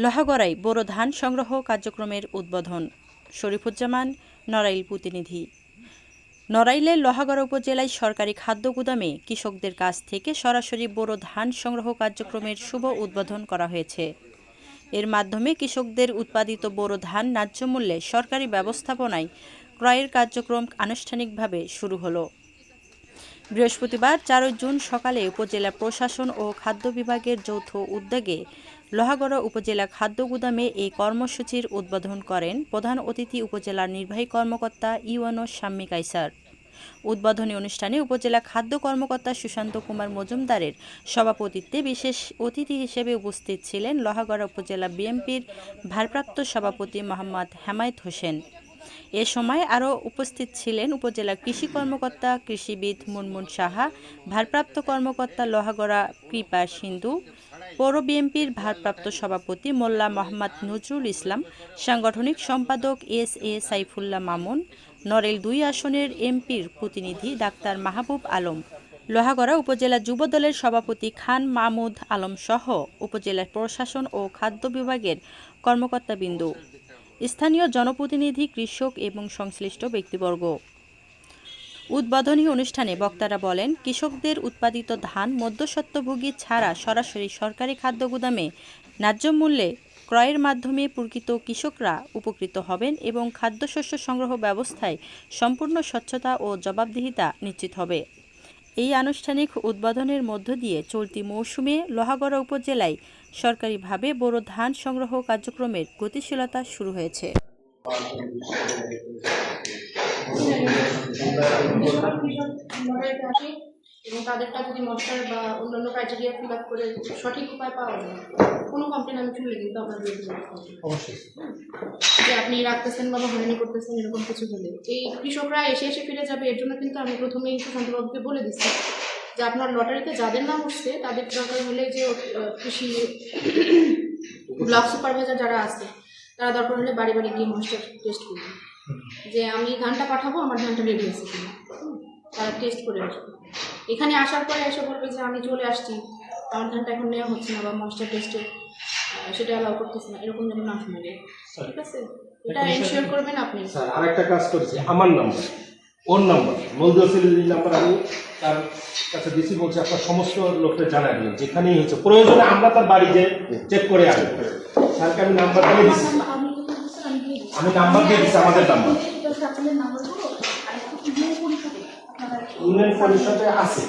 লোহাগড়ায় বোরো ধান সংগ্রহ কার্যক্রমের উদ্বোধন। শরীফুজ্জামান, নড়াইল প্রতিনিধি। নড়াইলের লোহাগড়া উপজেলায় সরকারি খাদ্য গুদামে কৃষকদের কাছ থেকে সরাসরি বোরো ধান সংগ্রহ কার্যক্রমের শুভ উদ্বোধন করা হয়েছে। এর মাধ্যমে কৃষকদের উৎপাদিত বোরো ধান ন্যায্য মূল্যে সরকারি ব্যবস্থাপনায় ক্রয়ের কার্যক্রম আনুষ্ঠানিকভাবে শুরু হলো। বৃহস্পতিবার 4 জুন সকালে উপজেলা প্রশাসন ও খাদ্য বিভাগের যৌথ উদ্যোগে লোহাগড়া উপজেলা খাদ্য গুদামে এই কর্মসূচির উদ্বোধন করেন প্রধান অতিথি উপজেলার নির্বাহী কর্মকর্তা ইউএনও শাম্মী কায়সার। উদ্বোধনী অনুষ্ঠানে উপজেলা খাদ্য কর্মকর্তা সুশান্ত কুমার মজুমদারের সভাপতিত্বে বিশেষ অতিথি হিসেবে উপস্থিত ছিলেন লোহাগড়া উপজেলা বিএনপির ভারপ্রাপ্ত সভাপতি মোহাম্মদ হেমায়েত হোসেন। এ সময় আরও উপস্থিত ছিলেন উপজেলা কৃষি কর্মকর্তা কৃষিবিদ মুনমুন সাহা, ভারপ্রাপ্ত কর্মকর্তা লোহাগড়া কৃপা সিন্ধু, পৌর বিএনপির ভারপ্রাপ্ত সভাপতি মোল্লা মোহাম্মদ নজরুল ইসলাম, সাংগঠনিক সম্পাদক এস.এ. সাইফুল্লাহ মামুন, নড়াইল 2 আসনের এমপির প্রতিনিধি ডাক্তার মাহবুব আলম, লোহাগড়া উপজেলা যুবদলের সভাপতি খান মাহমুদ আলম সহ উপজেলার প্রশাসন ও খাদ্য বিভাগের কর্মকর্তাবৃন্দ, স্থানীয় জনপ্রতিনিধি, কৃষক এবং সংশ্লিষ্ট ব্যক্তিবর্গ। উদ্বোধনী অনুষ্ঠানে বক্তারা বলেন, কৃষকদের উৎপাদিত ধান মধ্যস্বত্বভোগী ছাড়া সরাসরি সরকারি খাদ্য গুদামে ন্যায্য মূল্যে ক্রয়ের মাধ্যমে প্রকৃত কৃষকরা উপকৃত হবেন এবং খাদ্যশস্য সংগ্রহ ব্যবস্থায় সম্পূর্ণ স্বচ্ছতা ও জবাবদিহিতা নিশ্চিত হবে। এই আনুষ্ঠানিক উদ্বোধনের মধ্য দিয়ে চলতি মৌসুমে লোহাগড়া উপজেলায় সরকারিভাবে বোরো ধান সংগ্রহ কার্যক্রমের গতিশীলতা শুরু হয়েছে। এবং তাদেরটা যদি মশলার বা অন্যান্য ক্রাইটেরিয়া ফিল আপ করে সঠিক উপায় পাওয়া যায়, কোনো কমপ্লেন আমি শুনলে কিন্তু আপনার বিরুদ্ধে অবশ্যই যে আপনি রাখতেছেন বা হয়রানি করতেছেন এরকম কিছু হলে এই কৃষকরা এসে ফিরে যাবে। এর জন্য কিন্তু আমি প্রথমেই সুশান্তবাবুকে বলে দিচ্ছি যে আপনার লটারিতে যাদের নাম উঠছে তাদের দরকার হলে যে কৃষি ব্লক সুপারভাইজার যারা আছে তারা দরকার হলে বাড়ি বাড়ি গিয়ে মশলার টেস্ট করবে, যে আমি ধানটা পাঠাবো আমার ধানটা রেডি আছে কিনা, তারা টেস্ট করে আসবে। এখানে আসার পরে এসে বলবে যে আমি চলে আসছি, আমার ধানটা এখন নেওয়া হচ্ছে না বা মশলার টেস্টে সেটা অ্যালাউ করতেছে না, এরকম যেন না শুনে যায়। ঠিক আছে, এটা এনশিওর করবেন আপনি। স্যার আরেকটা কাজ করেছি, আমার নাম্বার ওর নাম্বার মৌদুসিলের নাম্বার আমি তার কাছে দিছি, বলছি আপনার সমস্ত লোককে জানাই দিন, যেখানেই হচ্ছে প্রয়োজনে আমরা তার বাড়ি যে চেক করে আসবো। স্যারকে আমি নাম্বার দিয়ে দিচ্ছি, আমি নাম্বার দিয়ে দিচ্ছি, আমাদের নাম্বার ইউনিয়ন পরিষদে আছে।